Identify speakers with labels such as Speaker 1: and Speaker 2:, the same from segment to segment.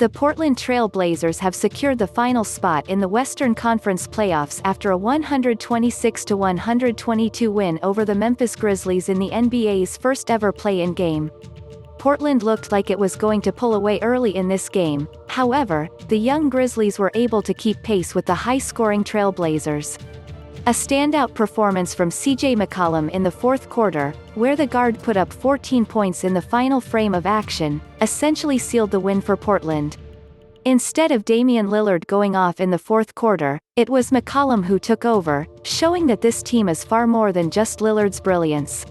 Speaker 1: The Portland Trail Blazers have secured the final spot in the Western Conference playoffs after a 126-122 win over the Memphis Grizzlies in the NBA's first-ever play-in game. Portland looked like it was going to pull away early in this game. However, the young Grizzlies were able to keep pace with the high-scoring Trail Blazers. A standout performance from CJ McCollum in the fourth quarter, where the guard put up 14 points in the final frame of action, essentially sealed the win for Portland. Instead of Damian Lillard going off in the fourth quarter, it was McCollum who took over, showing that this team is far more than just Lillard's brilliance.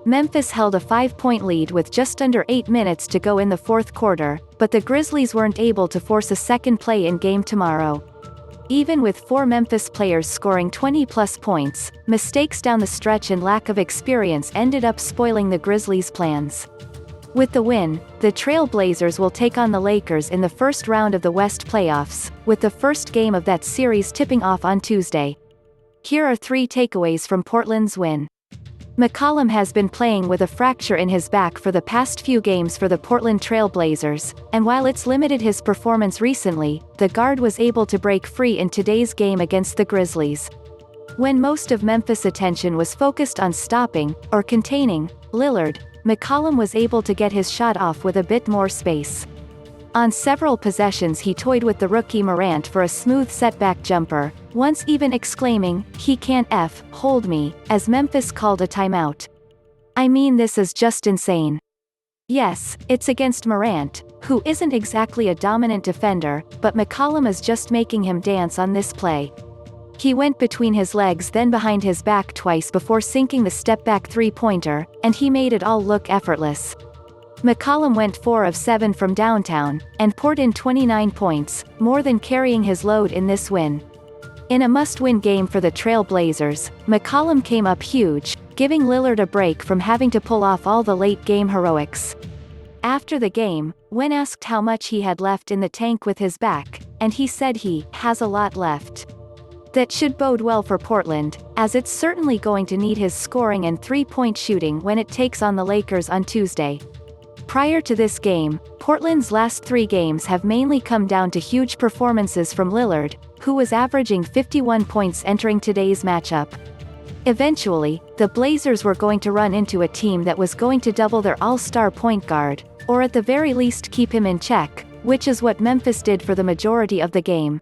Speaker 1: Memphis held a 5-point lead with just under 8 minutes to go in the fourth quarter, but the Grizzlies weren't able to force a second play-in game tomorrow. Even with 4 Memphis players scoring 20-plus points, mistakes down the stretch and lack of experience ended up spoiling the Grizzlies' plans. With the win, the Trail Blazers will take on the Lakers in the first round of the West playoffs, with the first game of that series tipping off on Tuesday. Here are 3 takeaways from Portland's win. McCollum has been playing with a fracture in his back for the past few games for the Portland Trail Blazers, and while it's limited his performance recently, the guard was able to break free in today's game against the Grizzlies. When most of Memphis' attention was focused on stopping, or containing, Lillard, McCollum was able to get his shot off with a bit more space. On several possessions he toyed with the rookie Morant for a smooth setback jumper, once even exclaiming, "He can't hold me," as Memphis called a timeout. I mean, this is just insane. Yes, it's against Morant, who isn't exactly a dominant defender, but McCollum is just making him dance on this play. He went between his legs then behind his back twice before sinking the step-back three-pointer, and he made it all look effortless. McCollum went 4 of 7 from downtown, and poured in 29 points, more than carrying his load in this win. In a must-win game for the Trail Blazers, McCollum came up huge, giving Lillard a break from having to pull off all the late-game heroics. After the game, when asked how much he had left in the tank with his back, and he said he has a lot left. That should bode well for Portland, as it's certainly going to need his scoring and three-point shooting when it takes on the Lakers on Tuesday. Prior to this game, Portland's last 3 games have mainly come down to huge performances from Lillard, who was averaging 51 points entering today's matchup. Eventually, the Blazers were going to run into a team that was going to double their all-star point guard, or at the very least keep him in check, which is what Memphis did for the majority of the game.